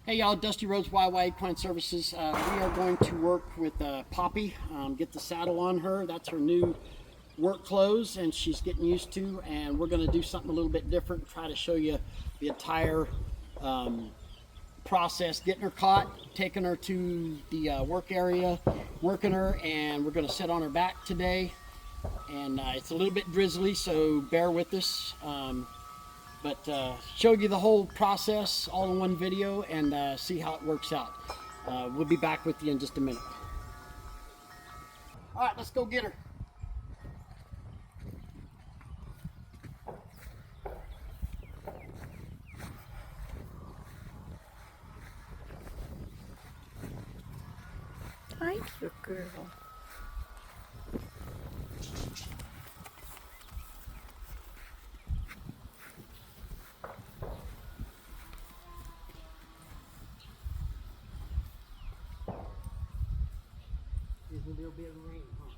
Hey y'all, Dusty Rhodes YY Equine Services. We are going to work with Poppy, get the saddle on her. That's her new work clothes and she's getting used to, and we're going to do something a little bit different, try to show you the entire process, getting her caught, taking her to the work area, working her, and we're going to sit on her back today. And it's a little bit drizzly, so bear with us. But showed you the whole process all in one video, and see how it works out. We'll be back with you in just a minute. All right, let's go get her. Hi, cute girl. There's a little bit of rain, huh?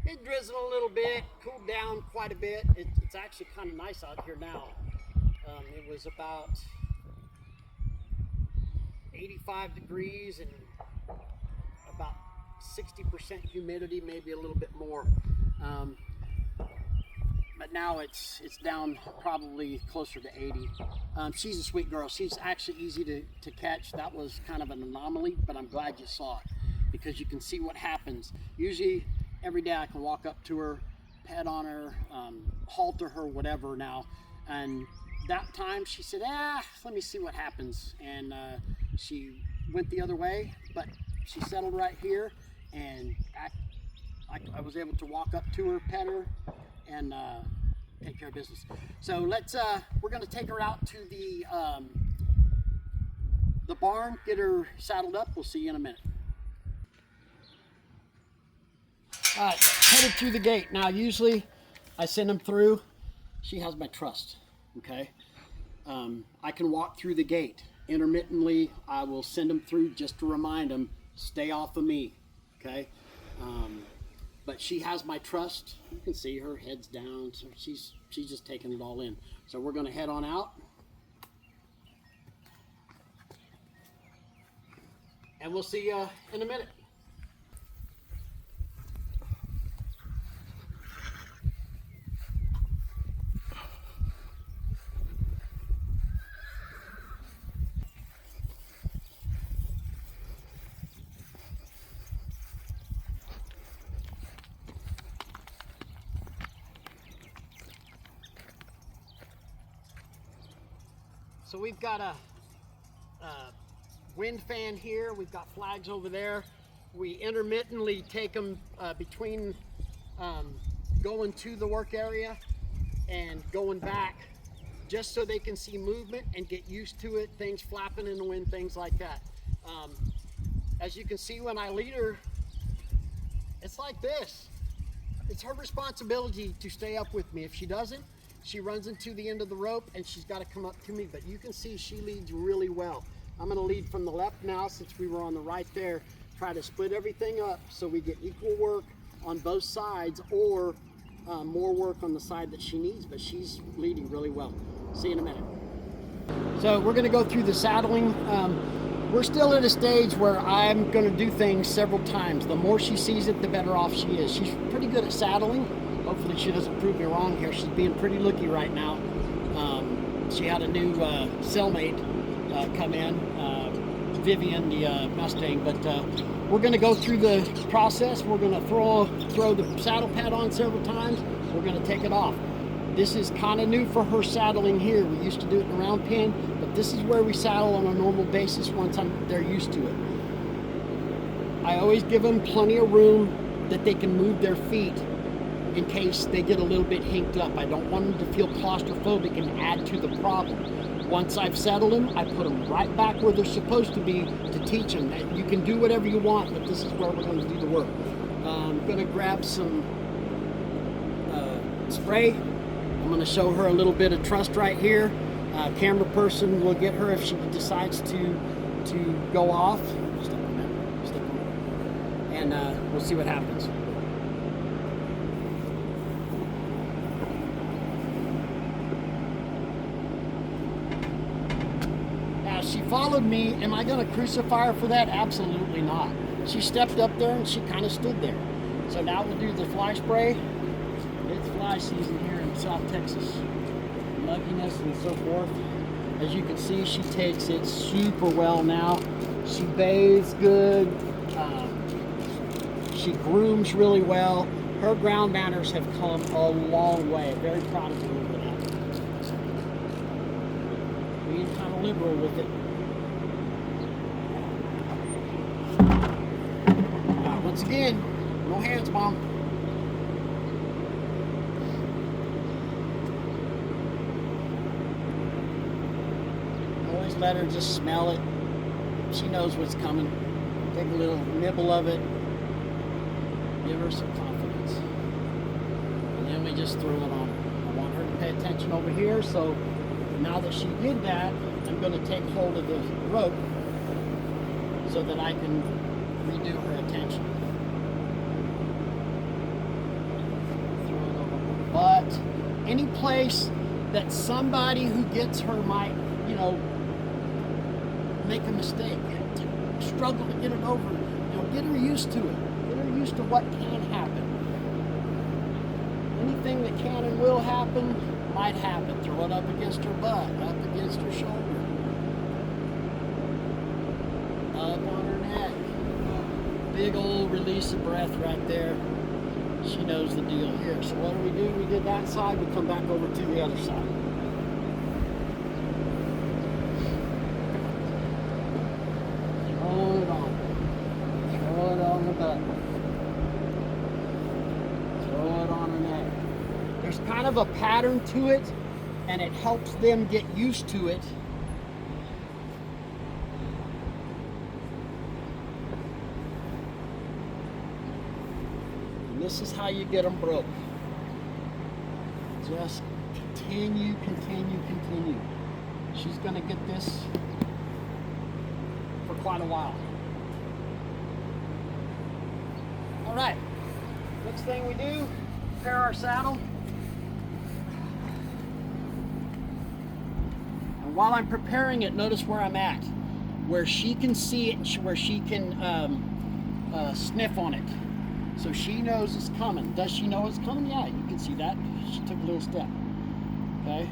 It drizzled a little bit, cooled down quite a bit. It's actually kind of nice out here now. It was about 85 degrees and about 60% humidity, maybe a little bit more. But now it's down probably closer to 80. She's a sweet girl. She's actually easy to catch. That was kind of an anomaly, but I'm glad you saw it because you can see what happens. Usually every day I can walk up to her, pet on her, halter her, whatever now. And that time she said, let me see what happens. And she went the other way, but she settled right here, and I was able to walk up to her, pet her, and take care of business. So we're gonna take her out to the barn, get her saddled up. We'll see you in a minute. All right, headed through the gate. Now, usually I send them through. She has my trust, okay? I can walk through the gate. Intermittently, I will send them through just to remind them, stay off of me, okay? But she has my trust. You can see her head's down, so she's just taking it all in. So we're gonna head on out. And we'll see you in a minute. So we've got a wind fan here. We've got flags over there. We intermittently take them between going to the work area and going back, just so they can see movement and get used to it, things flapping in the wind, things like that. As you can see, when I lead her, it's like this. It's her responsibility to stay up with me. If she doesn't, she runs into the end of the rope and she's got to come up to me. But you can see she leads really well. I'm going to lead from the left now, since we were on the right there. Try to split everything up so we get equal work on both sides, or more work on the side that she needs. But she's leading really well. See you in a minute. So we're going to go through the saddling. We're still at a stage where I'm going to do things several times. The more she sees it, the better off she is. She's pretty good at saddling. Hopefully she doesn't prove me wrong here. She's being pretty looky right now. She had a new cellmate come in, Vivian, the Mustang. But we're going to go through the process. We're going to throw the saddle pad on several times. We're going to take it off. This is kind of new for her saddling here. We used to do it in a round pen, but this is where we saddle on a normal basis once they're used to it. I always give them plenty of room that they can move their feet in case they get a little bit hinked up. I don't want them to feel claustrophobic and add to the problem. Once I've settled them, I put them right back where they're supposed to be to teach them that you can do whatever you want, but this is where we're going to do the work. I'm going to grab some spray. I'm going to show her a little bit of trust right here. Camera person will get her if she decides to go off. Step on that. Step on that. And we'll see what happens. Now she followed me. Am I going to crucify her for that? Absolutely not. She stepped up there and she kind of stood there. So now we'll do the fly spray. It's fly season here in South Texas. Mugginess and so forth. As you can see, she takes it super well now. She bathes good. She grooms really well. Her ground manners have come a long way. Very proud of her for that. Being kind of liberal with it. Once again, no hands, Mom. Always let her just smell it. She knows what's coming. Take a little nibble of it. Give her some confidence. And then we just throw it on her. I want her to pay attention over here, so now that she did that, I'm going to take hold of the rope so that I can redo her attention. But any place that somebody who gets her might, you know, make a mistake, struggle to get it over, you know, get her used to it. Get her used to what can happen. Anything that can and will happen might happen. Throw it up against her butt, up against her shoulder, up on her neck. Big old release of breath right there. She knows the deal here. So what do? We did that side, we come back over to the other side. Throw it on. Throw it on the butt. Throw it on her neck. There's kind of a pattern to it, and it helps them get used to it. This is how you get them broke. Just continue, continue, continue. She's going to get this for quite a while. All right. Next thing we do, prepare our saddle. And while I'm preparing it, notice where I'm at. Where she can see it and where she can sniff on it. So she knows it's coming. Does she know it's coming? Yeah, you can see that. She took a little step. Okay.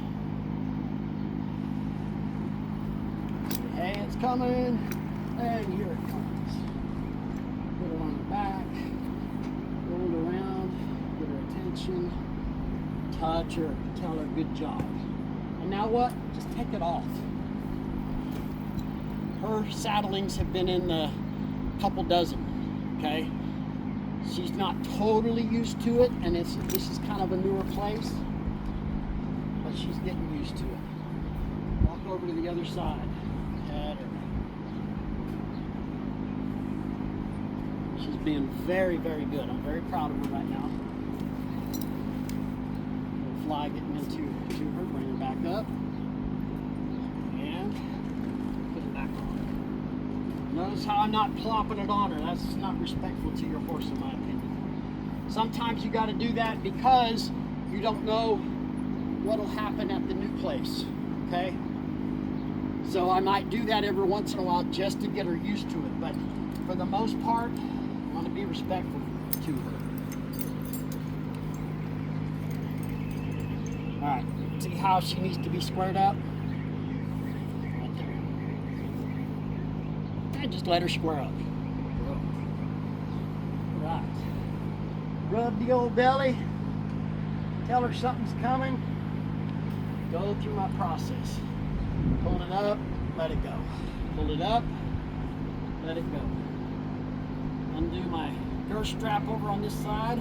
Hey, it's coming. And here it comes. Put it on the back. Roll it around. Get her attention. Touch her. Tell her good job. And now what? Just take it off. Her saddlings have been in the couple dozen. Okay. She's not totally used to it, and this is kind of a newer place, but she's getting used to it. Walk over to the other side. Pat her. She's being very, very good. I'm very proud of her right now. Little fly getting into her. Bring her back up. And put it back on. Notice how I'm not plopping it on her. That's not respectful to your horse, in my opinion. Sometimes you got to do that because you don't know what'll happen at the new place. Okay? So I might do that every once in a while just to get her used to it. But for the most part, I want to be respectful to her. All right. See how she needs to be squared up? Right there. And just let her square up. Right. Rub the old belly. Tell her something's coming. Go through my process. Pull it up, let it go. Pull it up, let it go. Undo my girth strap over on this side.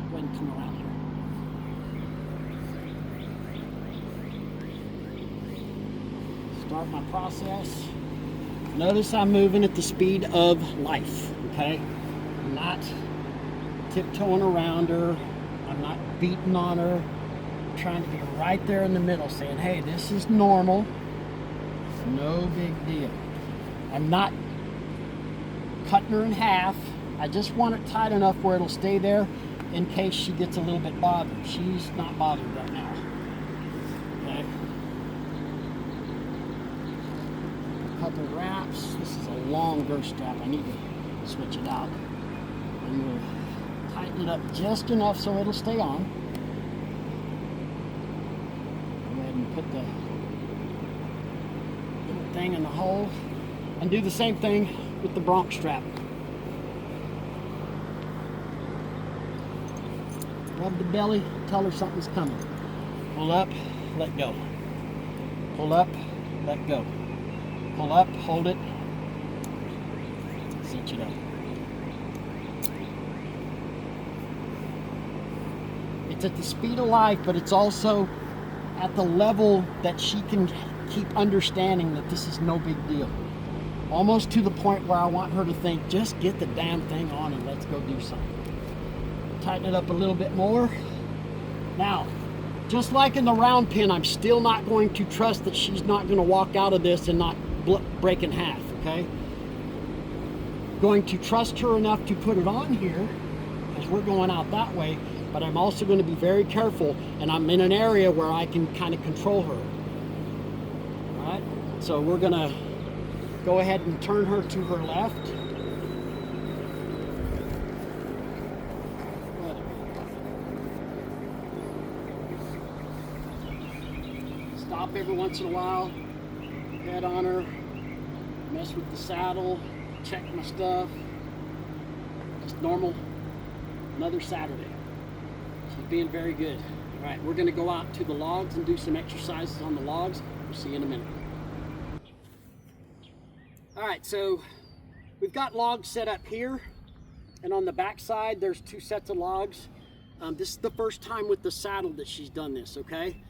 Go ahead and come around here. Start my process. Notice I'm moving at the speed of life, okay? I'm not tiptoeing around her. I'm not beating on her. trying to be right there in the middle, saying, hey, this is normal. No big deal. I'm not cutting her in half. I just want it tight enough where it'll stay there in case she gets a little bit bothered. She's not bothered right now. Okay. A couple wraps. This is a long girth strap. I need to switch it out. And we'll tighten it up just enough so it'll stay on. Go ahead and put the little thing in the hole. And do the same thing with the bronc strap. Rub the belly, tell her something's coming. Pull up, let go. Pull up, let go. Pull up, hold it, cinch it up. It's at the speed of life, but it's also at the level that she can keep understanding that this is no big deal. Almost to the point where I want her to think, just get the damn thing on and let's go do something. Tighten it up a little bit more. Now, just like in the round pin, I'm still not going to trust that she's not going to walk out of this and not break in half, okay? Going to trust her enough to put it on here, as we're going out that way, but I'm also going to be very careful, and I'm in an area where I can kind of control her. All right, so we're going to go ahead and turn her to her left. Stop every once in a while, head on her, mess with the saddle, check my stuff. Just normal, another Saturday. She's being very good. All right, we're gonna go out to the logs and do some exercises on the logs. We'll see you in a minute. All right, so we've got logs set up here, and on the back side, there's 2 sets of logs. This is the first time with the saddle that she's done this, okay?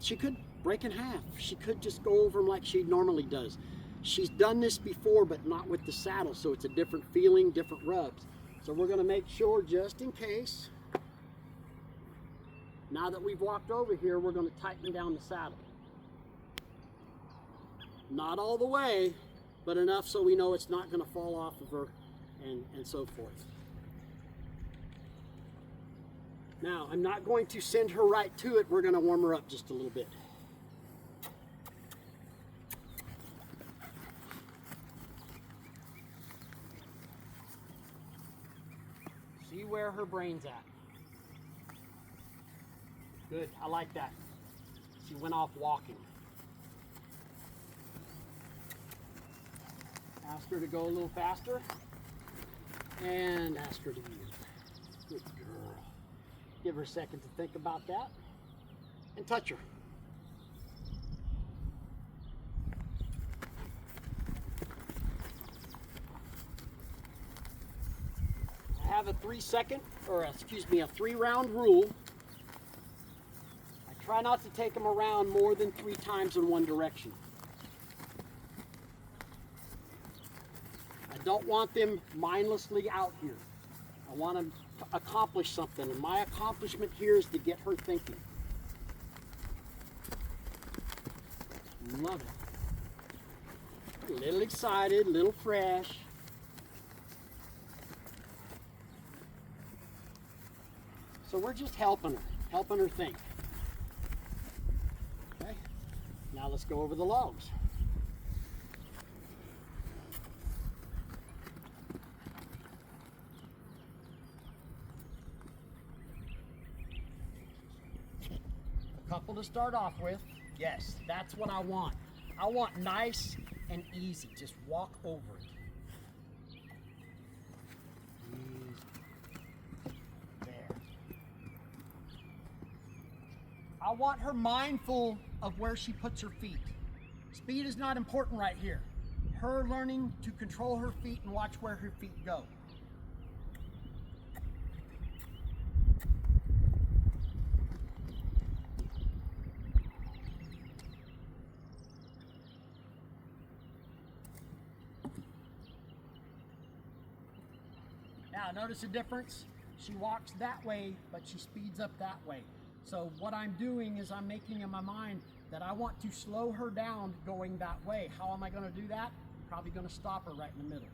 She could break in half. She could just go over them like she normally does. She's done this before, but not with the saddle, so it's a different feeling, different rubs. So we're gonna make sure, just in case, now that we've walked over here, we're gonna tighten down the saddle. Not all the way, but enough so we know it's not gonna fall off of her and so forth. Now, I'm not going to send her right to it. We're going to warm her up just a little bit. See where her brain's at. Good, I like that. She went off walking. Ask her to go a little faster. And ask her to yield. Good girl. Give her a second to think about that, and touch her. I have a 3-round rule. I try not to take them around more than 3 times in one direction. I don't want them mindlessly out here. I want them to accomplish something, and my accomplishment here is to get her thinking. Love it. A little excited, a little fresh. So we're just helping her think. Okay, now let's go over the logs. Couple to start off with. Yes, that's what I want. I want nice and easy. Just walk over it. There. I want her mindful of where she puts her feet. Speed is not important right here. Her learning to control her feet and watch where her feet go. Now, notice the difference? She walks that way, but she speeds up that way. So what I'm doing is I'm making in my mind that I want to slow her down going that way. How am I going to do that? Probably going to stop her right in the middle.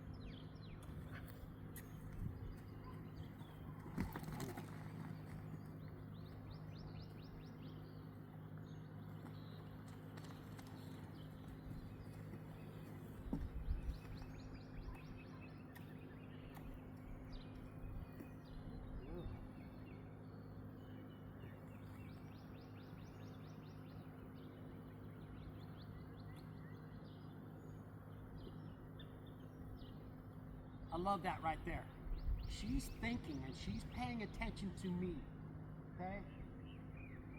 I love that right there. She's thinking and she's paying attention to me, okay?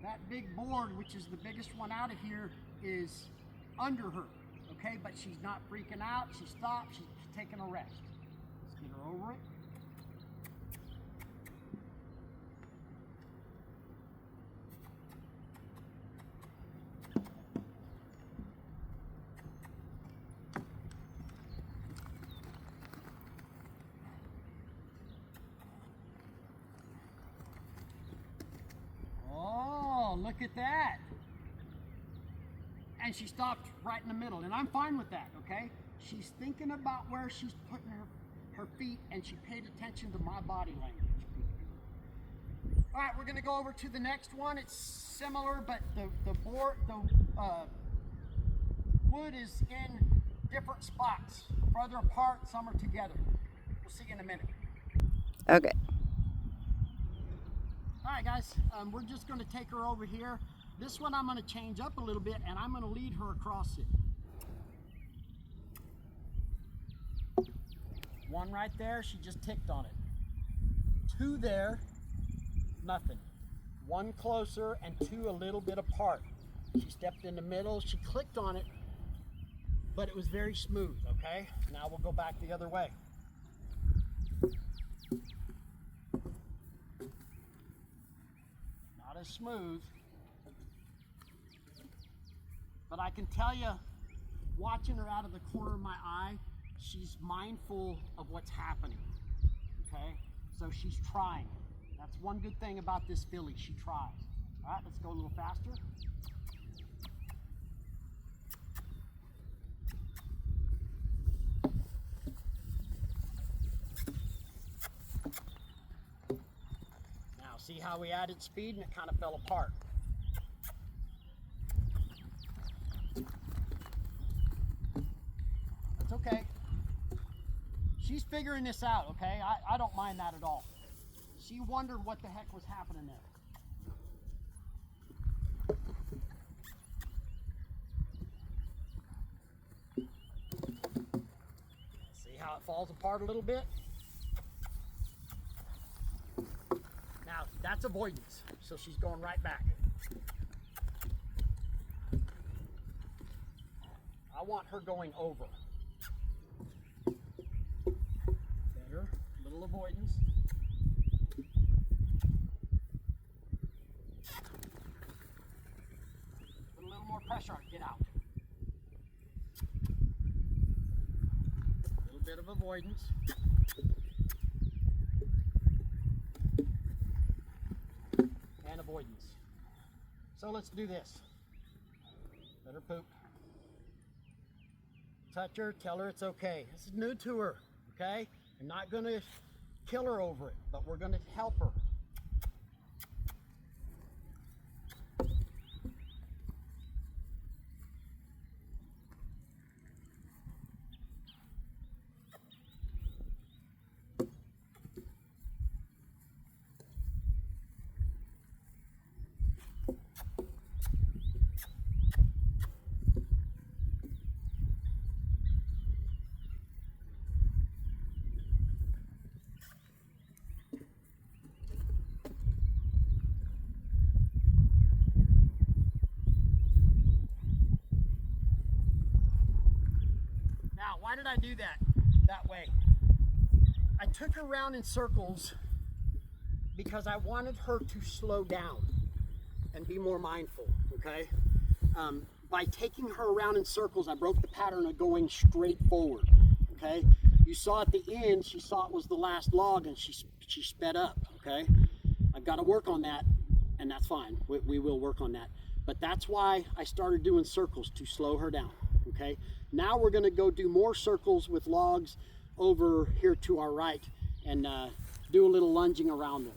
That big board, which is the biggest one out of here, is under her, okay? But she's not freaking out. She stopped. She's taking a rest. Let's get her over it. Look at that. And she stopped right in the middle, and I'm fine with that, okay? She's thinking about where she's putting her feet, and she paid attention to my body language. All right, we're gonna go over to the next one. It's similar, but the wood is in different spots, further apart, some are together. We'll see you in a minute. Okay. All right, guys, we're just going to take her over here. This one I'm going to change up a little bit, and I'm going to lead her across it. One right there, she just ticked on it. Two there, nothing. One closer and two a little bit apart. She stepped in the middle, she clicked on it, but it was very smooth, okay? Now we'll go back the other way. As smooth, but I can tell you, watching her out of the corner of my eye, she's mindful of what's happening, okay? So she's trying. That's one good thing about this filly, she tries. All right, let's go a little faster. See how we added speed and it kind of fell apart. It's okay. She's figuring this out, okay? I don't mind that at all. She wondered what the heck was happening there. See how it falls apart a little bit? Now, that's avoidance, so she's going right back. I want her going over. Better, little avoidance. Put a little more pressure on it, get out. A little bit of avoidance. Avoidance. So let's do this. Let her poop. Touch her, tell her it's okay. This is new to her, okay? I'm not going to kill her over it, but we're going to help her. Why did I do that way? I took her around in circles because I wanted her to slow down and be more mindful, okay? By taking her around in circles, I broke the pattern of going straight forward, okay? You saw at the end, she saw it was the last log and she sped up, okay? I've got to work on that and that's fine. We will work on that. But that's why I started doing circles, to slow her down, okay? Now we're gonna go do more circles with logs over here to our right and do a little lunging around them.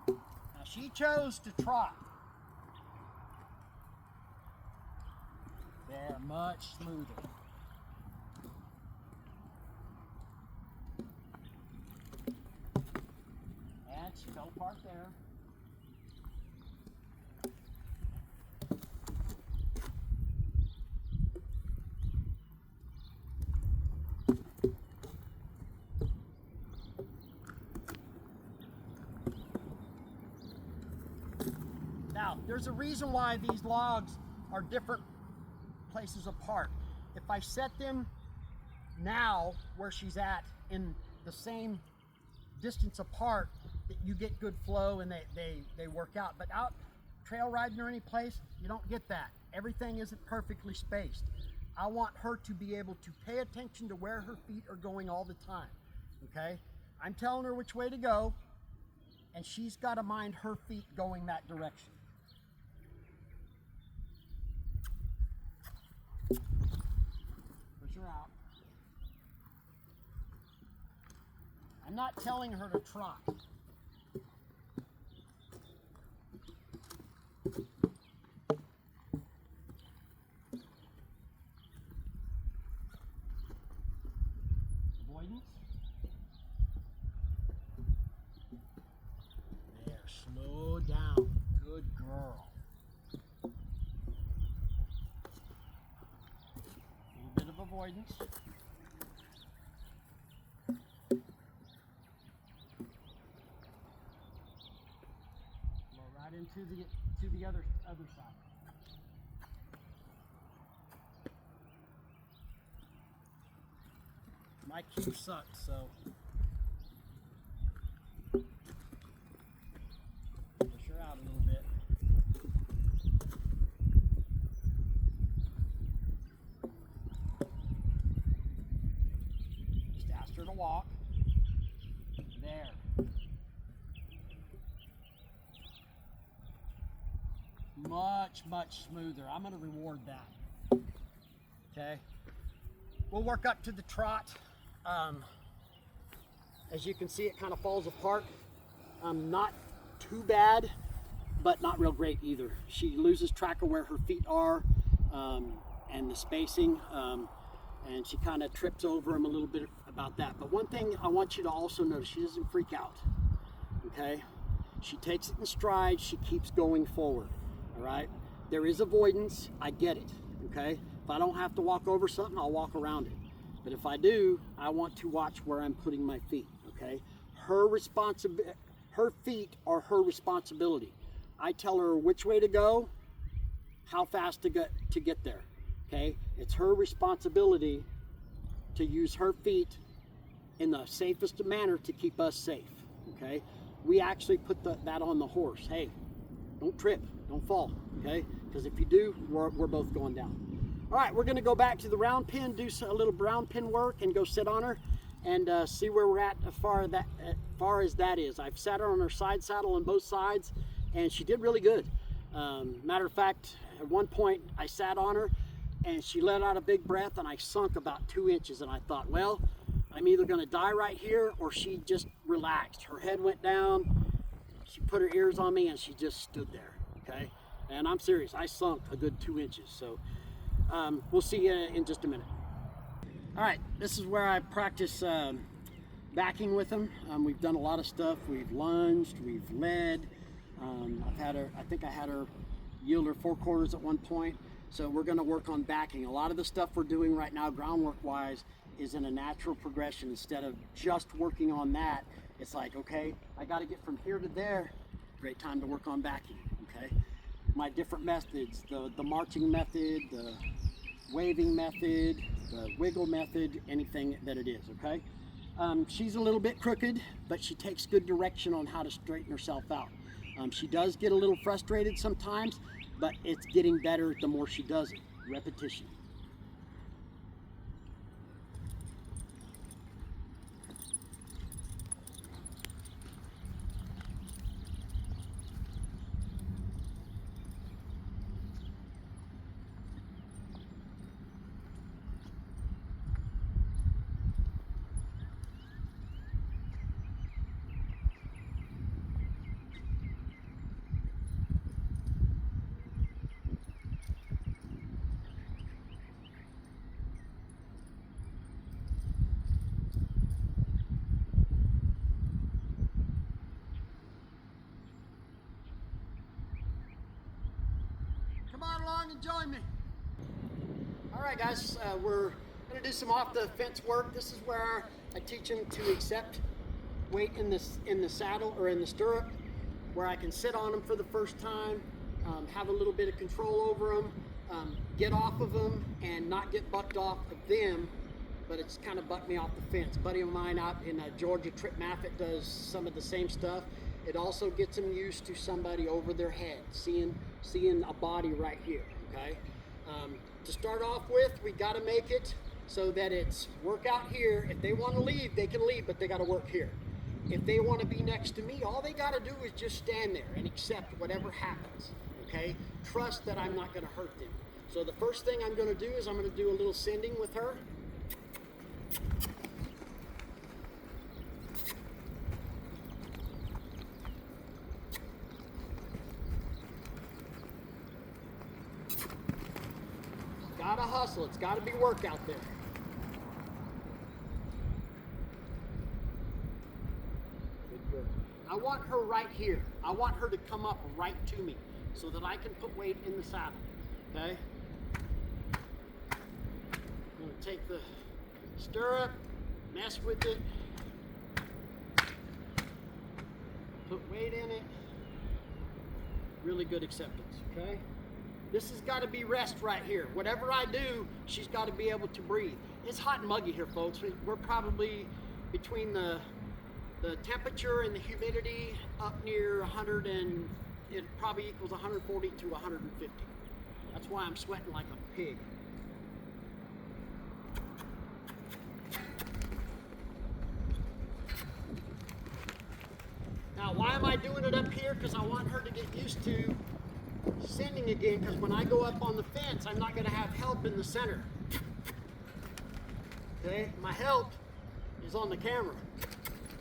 Now she chose to trot. They're much smoother. And she fell apart there. Now, there's a reason why these logs are different places apart. If I set them now where she's at in the same distance apart, you get good flow and they work out. But out trail riding or any place, you don't get that. Everything isn't perfectly spaced. I want her to be able to pay attention to where her feet are going all the time, okay? I'm telling her which way to go, and she's got to mind her feet going that direction. Push her out. I'm not telling her to trot. Avoidance. There, slow down. Good girl. A little bit of avoidance. Blow right into the other side. My cue sucks, so push her out a little bit. Just asked her to walk. There. Much smoother. I'm going to reward that. Okay. We'll work up to the trot. As you can see, it kind of falls apart. Not too bad, but not real great either. She loses track of where her feet are and the spacing, and she kind of trips over them a little bit about that. But one thing I want you to also notice, she doesn't freak out, okay? She takes it in stride, she keeps going forward, all right? There is avoidance, I get it, okay? If I don't have to walk over something, I'll walk around it. But if I do, I want to watch where I'm putting my feet, okay? Her feet are her responsibility. I tell her which way to go, how fast to get there, okay? It's her responsibility to use her feet in the safest manner to keep us safe, okay? We actually put that on the horse. Hey, don't trip, don't fall, okay? Because if you do, we're both going down. All right, we're gonna go back to the round pen, do a little round pen work, and go sit on her and see where we're at as far as that is. I've sat her on her side saddle on both sides, and she did really good. Matter of fact, at one point I sat on her and she let out a big breath and I sunk about 2 inches, and I thought, well, I'm either gonna die right here or she just relaxed. Her head went down, she put her ears on me, and she just stood there, okay? And I'm serious, I sunk a good 2 inches. So we'll see you in just a minute. All right, this is where I practice backing with them. We've done a lot of stuff. We've lunged, we've led. I think I had her yield her 4/4 at one point. So we're gonna work on backing. A lot of the stuff we're doing right now, groundwork wise, is in a natural progression. Instead of just working on that, it's like, okay, I gotta get from here to there. Great time to work on backing, okay? My different methods, the marching method, the waving method, the wiggle method, anything that it is, okay? She's a little bit crooked, but she takes good direction on how to straighten herself out. She does get a little frustrated sometimes, but it's getting better the more she does it. Repetition. Come on along and join me. All right, guys, we're going to do some off the fence work. This is where I teach them to accept weight in the saddle or in the stirrup, where I can sit on them for the first time, have a little bit of control over them, get off of them and not get bucked off of them, but it's kind of bucked me off the fence. A buddy of mine out in Georgia, Trip Maffitt, does some of the same stuff. It also gets them used to somebody over their head, seeing a body right here, okay? To start off with, we got to make it so that it's work out here. If they want to leave, they can leave, but they got to work here. If they want to be next to me, all they got to do is just stand there and accept whatever happens, okay? Trust that I'm not going to hurt them. So the first thing I'm going to do is I'm going to do a little sending with her. Gotta hustle, it's gotta be work out there. Good girl. I want her right here. I want her to come up right to me so that I can put weight in the saddle, okay? I'm gonna take the stirrup, mess with it, put weight in it. Really good acceptance, okay? This has got to be rest right here. Whatever I do, she's got to be able to breathe. It's hot and muggy here, folks. We're probably between the temperature and the humidity up near 100, and it probably equals 140 to 150. That's why I'm sweating like a pig. Now, why am I doing it up here? Because I want her to get used to sending again, because when I go up on the fence, I'm not going to have help in the center. Okay, my help is on the camera.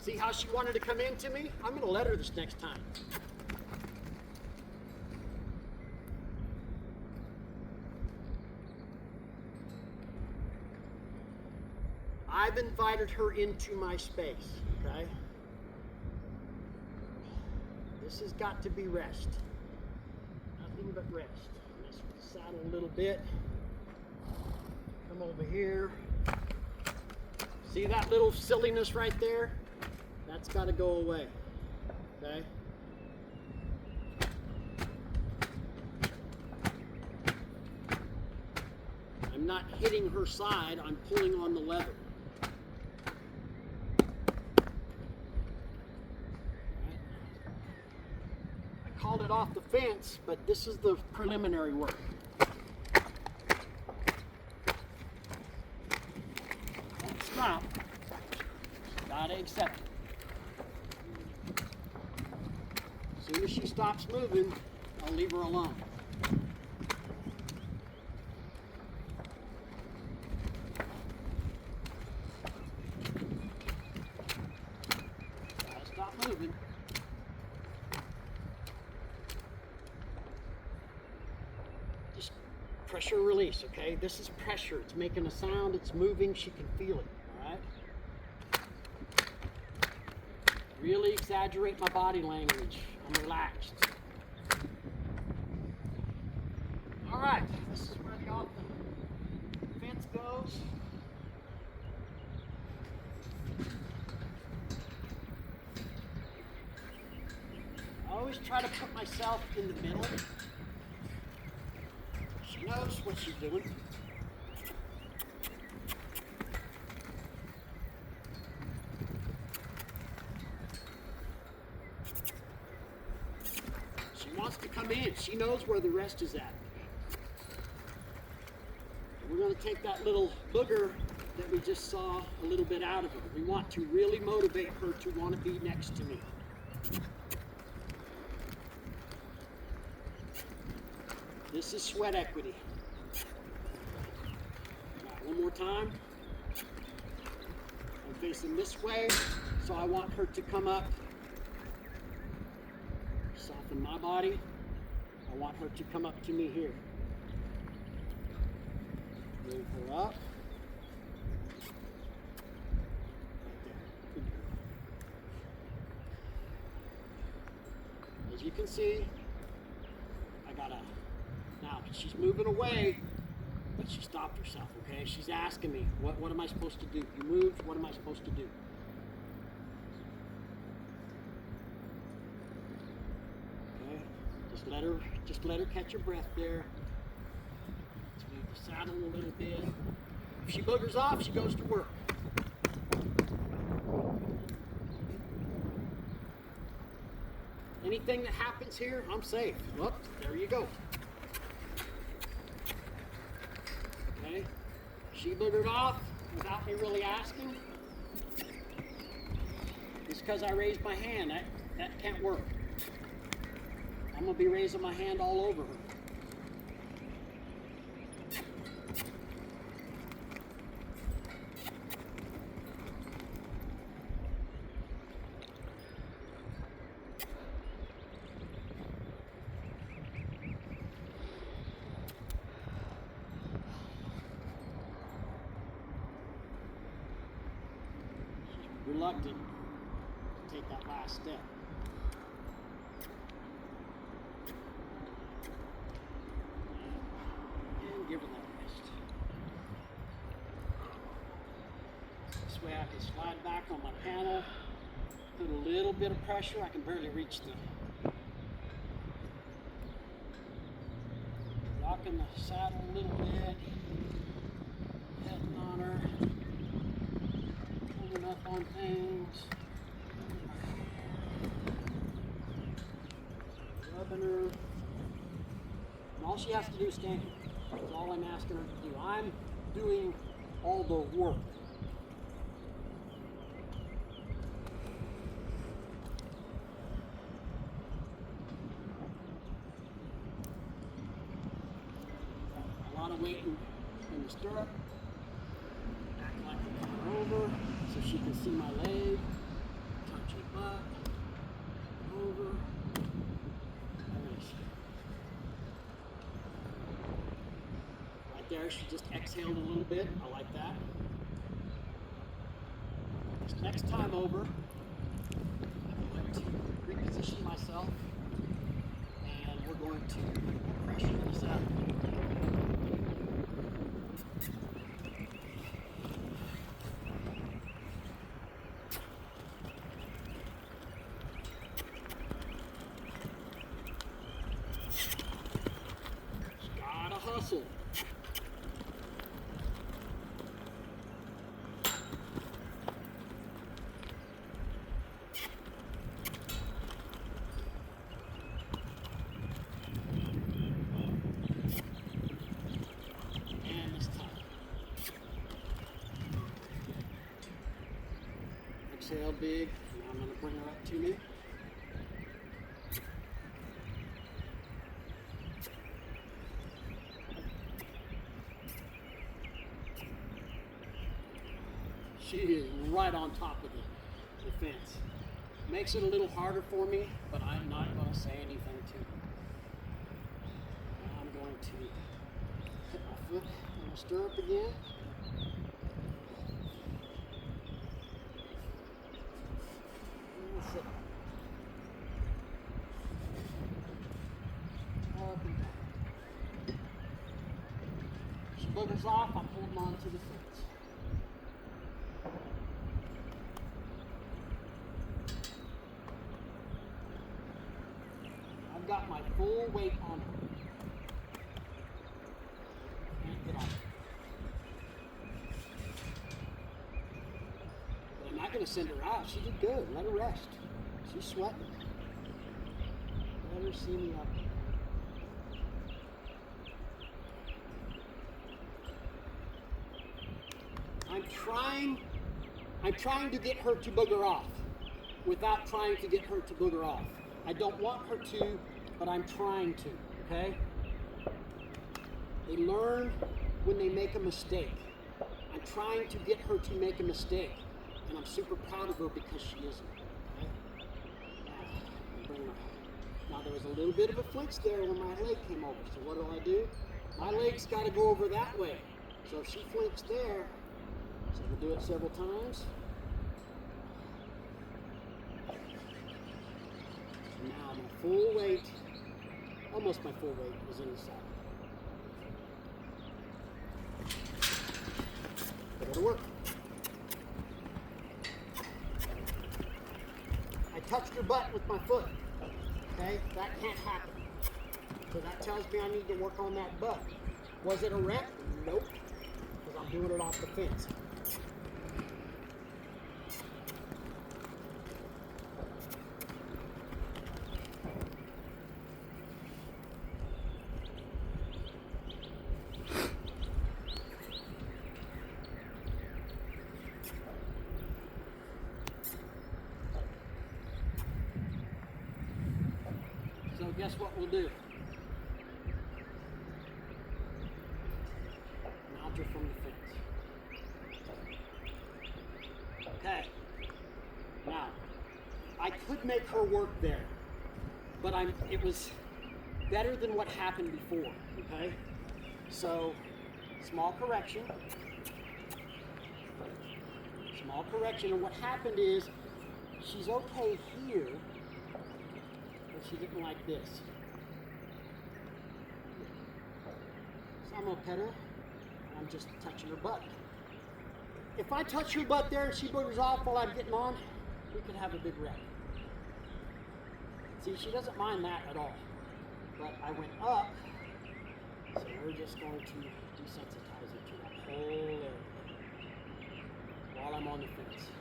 See how she wanted to come into me? I'm going to let her this next time. I've invited her into my space, okay? This has got to be rest. But rest. Mess with the saddle a little bit. Come over here. See that little silliness right there? That's got to go away. Okay? I'm not hitting her side, I'm pulling on the leather. Called it off the fence, but this is the preliminary work. Don't stop. Gotta accept it. As soon as she stops moving, I'll leave her alone. Gotta stop moving. Pressure release, okay? This is pressure. It's making a sound, it's moving, she can feel it, all right? Really exaggerate my body language. I'm relaxed. All right, this is where the off the fence goes. I always try to put myself in the middle. She knows what she's doing. She wants to come in. She knows where the rest is at. We're going to take that little booger that we just saw a little bit out of her. We want to really motivate her to want to be next to me. This is sweat equity. Right, one more time. I'm facing this way, so I want her to come up. Soften my body. I want her to come up to me here. Move her up. As you can see, now she's moving away, but she stopped herself, okay? She's asking me, what am I supposed to do? You moved, what am I supposed to do? Okay, just let her catch her breath there. Let's move the saddle a little bit. If she boogers off, she goes to work. Anything that happens here, I'm safe. Whoop, there you go. Okay, she boogered off without me really asking. Just because I raised my hand, that can't work. I'm gonna be raising my hand all over her. Reluctant to take that last step. And give her that rest. This way I can slide back on my panel, put a little bit of pressure. I can barely reach the rocking the saddle a little bit, petting on her. Up on things, rubbing her, and all she has to do is stand here. That's all I'm asking her to do. I'm doing all the work. A lot of weight in the stirrup. Act like I'm coming over. So she can see my leg, touch her butt, over, release. Right there, she just exhaled a little bit. I like that. This next time over, I'm going to reposition myself, and we're going to put more pressure on the saddle. Hustle. And this time. Exhale big. Now I'm going to bring her up to me. She is right on top of the fence. Makes it a little harder for me, but I'm not going to say anything to her. Now I'm going to put my foot in the stirrup again. And sit. Up and down. She boogers off, I'm holding on to the fence. I've got my full weight on her. Can't get off. But I'm not going to send her out. She did good. Let her rest. She's sweating. Let her see me up. I'm trying to get her to booger off without trying to get her to booger off. I don't want her to, but I'm trying to, okay? They learn when they make a mistake. I'm trying to get her to make a mistake, and I'm super proud of her because she isn't, okay? Now there was a little bit of a flinch there when my leg came over, so what do? My leg's got to go over that way. So if she flinched there, so we'll do it several times. Now my full weight, almost my full weight, is in the saddle. Put her to work. I touched her butt with my foot. Okay, that can't happen. So that tells me I need to work on that butt. Was it a wreck? Nope, because I'm doing it off the fence. So guess what we'll do? Nod her from the fence. Okay. Now, I could make her work there, but it was better than what happened before, okay? So, small correction. Small correction, and what happened is, she's okay here, she didn't like this. So I'm gonna pet her, and I'm just touching her butt. If I touch her butt there and she boogers off while I'm getting on, we could have a big wreck. See, she doesn't mind that at all. But I went up, so we're just going to desensitize her to that whole area while I'm on the fence.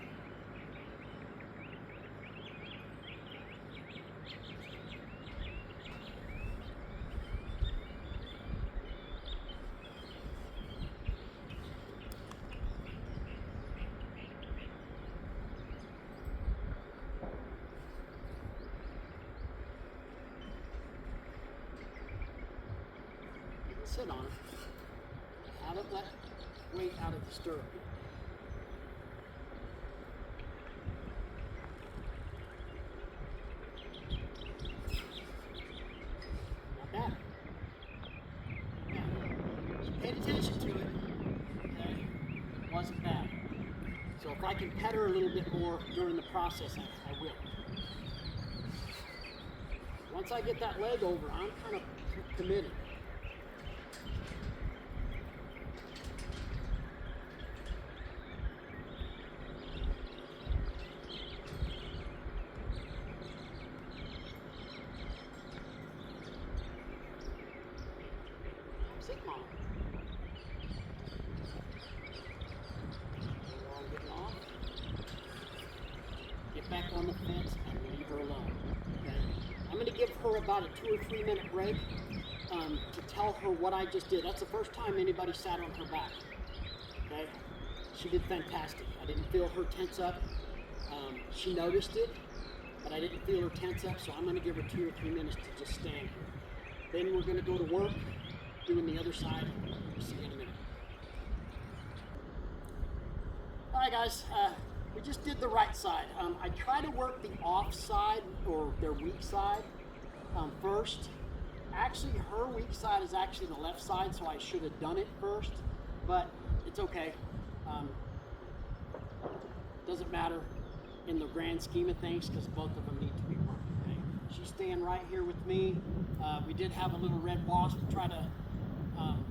Sit on it. Haven't let weight out of the stirrup yet. Not bad. Yeah. She paid attention to it. Okay. Wasn't bad. So if I can pet her a little bit more during the process, I will. Once I get that leg over, I'm kind of committed. Sit, Mom. Getting off. Get back on the fence and leave her alone. Okay? I'm going to give her about a 2 or 3 minute break to tell her what I just did. That's the first time anybody sat on her back. Okay? She did fantastic. I didn't feel her tense up. She noticed it, but I didn't feel her tense up, so I'm going to give her 2 or 3 minutes to just stand here. Then we're going to go to work doing the other side. We'll see you in a minute. Alright guys, we just did the right side. I try to work the off side, or their weak side, first. Actually, her weak side is actually the left side, so I should have done it first, but it's okay. Doesn't matter in the grand scheme of things, because both of them need to be worked. Okay? She's staying right here with me. We did have a little red wasp try to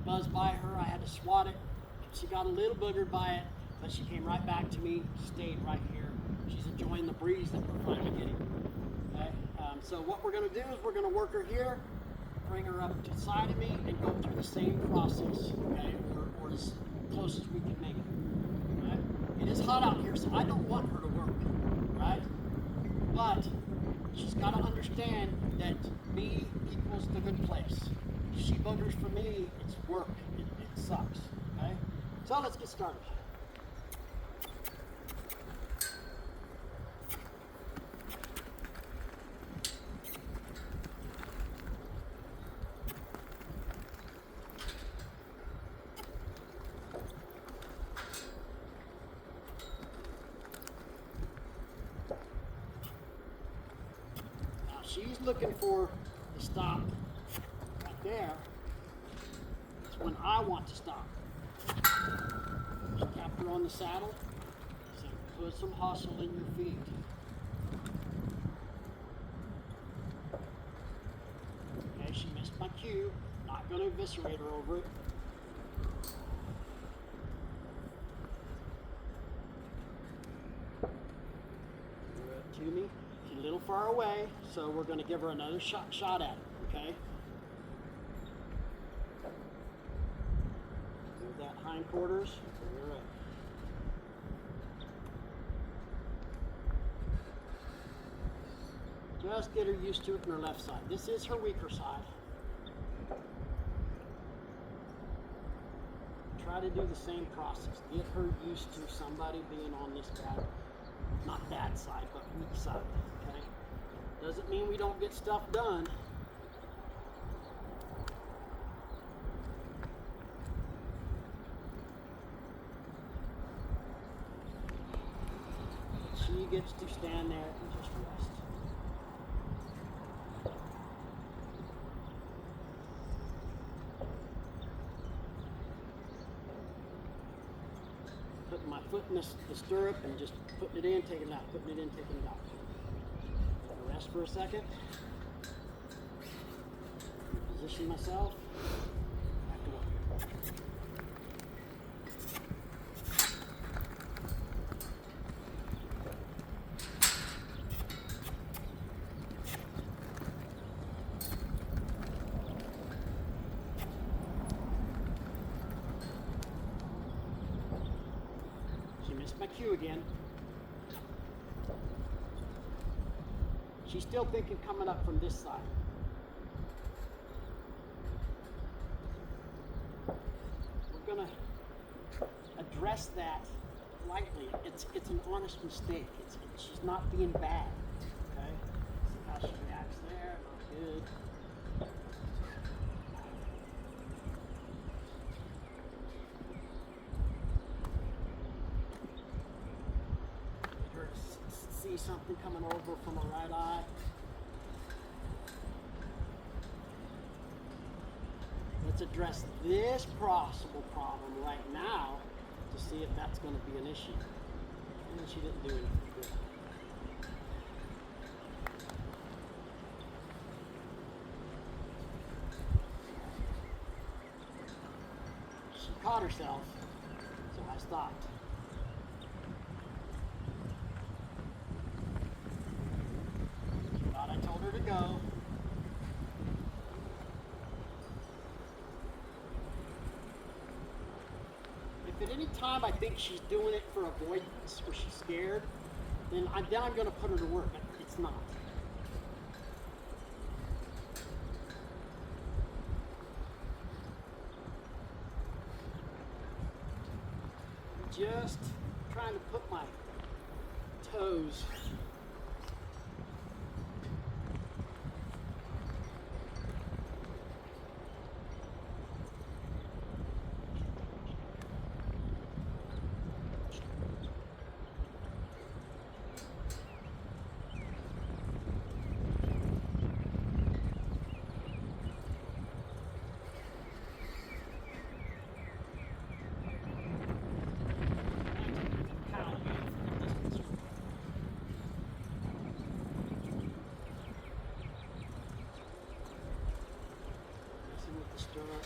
buzz by her. I had to swat it. She got a little boogered by it, but she came right back to me, stayed right here. She's enjoying the breeze that we're finally getting. Okay? So what we're going to do is we're going to work her here, bring her up to the side of me, and go through the same process, okay? Or as close as we can make it. Right? It is hot out here, so I don't want her to work, right? But she's got to understand that me equals the good place. If she boogers for me, it's work. It sucks, okay? So let's get started. she's looking for the stop right there, it's when I want to stop. Just tap her on the saddle, say, put some hustle in your feet. Okay, she missed my cue. Not going to eviscerate her over it. To me. She's a little far away, so we're going to give her another shot at it, okay? Move that hindquarters, bring her up. Just get her used to it on her left side. This is her weaker side. Try to do the same process. Get her used to somebody being on this bad, not bad side, but weak side, okay? Doesn't mean we don't get stuff done. She gets to stand there and just rest. Putting my foot in the stirrup and just putting it in, taking it out, putting it in, taking it out. Rest for a second. Position myself. Back it up. She missed my cue again. She's still thinking coming up from this side. We're gonna address that lightly. It's an honest mistake. She's not being bad. Okay? See how she reacts there. Not good. See something coming over from her right eye. Let's address this possible problem right now to see if that's going to be an issue. And she didn't do anything good. She caught herself, so I stopped. I told her to go. If at any time I think she's doing it for avoidance or she's scared, then I'm going to put her to work. But it's not. I'm just trying to put my toes with the stirrup.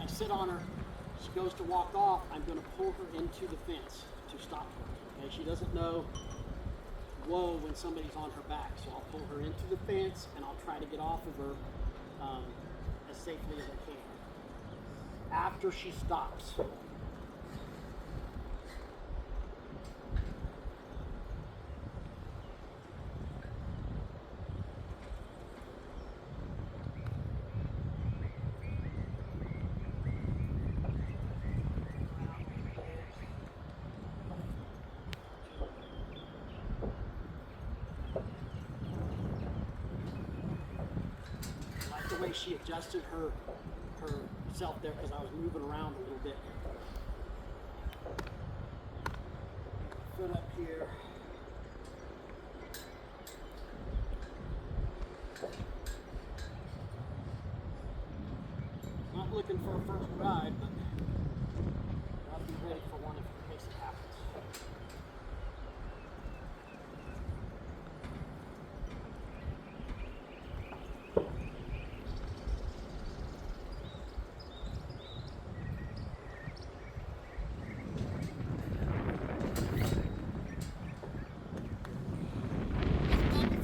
Sit on her, she goes to walk off, I'm going to pull her into the fence to stop her. Okay, she doesn't know whoa when somebody's on her back, so I'll pull her into the fence and I'll try to get off of her as safely as I can. After she stops. way she adjusted herself there as I was moving around a little bit. Foot up here. Not looking for a first ride, but I'll be ready for one in case it happens.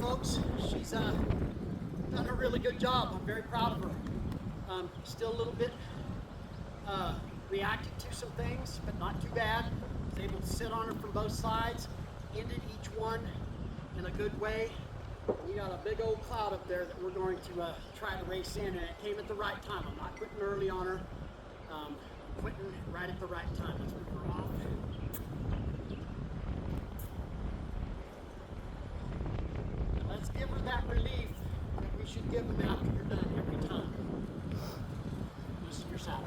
Folks, she's done a really good job. I'm very proud of her. Still a little bit reacted to some things, but not too bad. Was able to sit on her from both sides, ended each one in a good way. We got a big old cloud up there that we're going to try to race in, and it came at the right time. I'm not quitting early on her. I'm quitting right at the right time. Let's move her off. Let's give her that relief that we should give them after you're done every time. Loosen your saddle.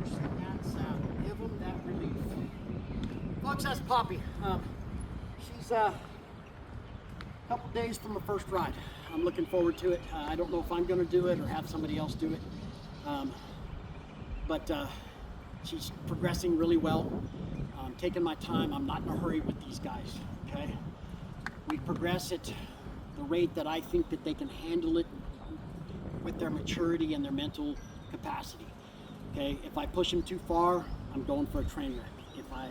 Loosen that saddle. Give them that relief. Folks, that's Poppy. She's a couple days from her first ride. I'm looking forward to it. I don't know if I'm going to do it or have somebody else do it. But she's progressing really well. I'm taking my time. I'm not in a hurry with these guys, okay? We progress at the rate that I think that they can handle it with their maturity and their mental capacity, okay? If I push them too far, I'm going for a train wreck. If I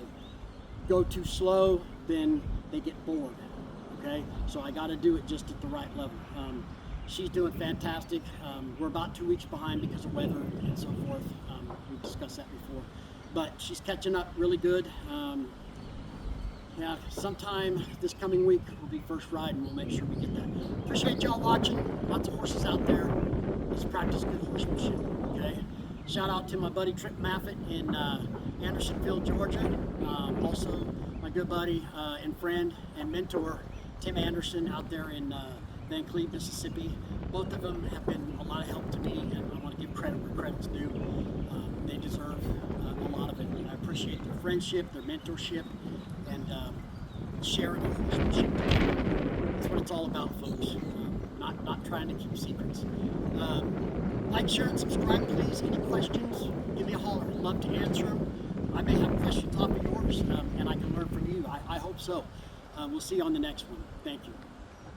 go too slow, then they get bored, okay? So I gotta do it just at the right level. She's doing fantastic. We're about 2 weeks behind because of weather and so forth. We've discussed that before. But she's catching up really good. Yeah, sometime this coming week will be first ride, and we'll make sure we get that. Appreciate y'all watching. Lots of horses out there. Let's practice good horsemanship, okay? Shout out to my buddy Trip Maffitt in Andersonville, Georgia. Also my good buddy and friend and mentor, Tim Anderson, out there in Van Cleve, Mississippi. Both of them have been a lot of help to me, and I want to give credit where credit's due. They deserve a lot of it. And I appreciate their friendship, their mentorship, and sharing the horsemanship. That's what it's all about, folks. Not trying to keep secrets. Like, share, and subscribe, please. Any questions, give me a holler. I'd love to answer them. I may have questions off of yours, and I can learn from you. I hope so. We'll see you on the next one. Thank you.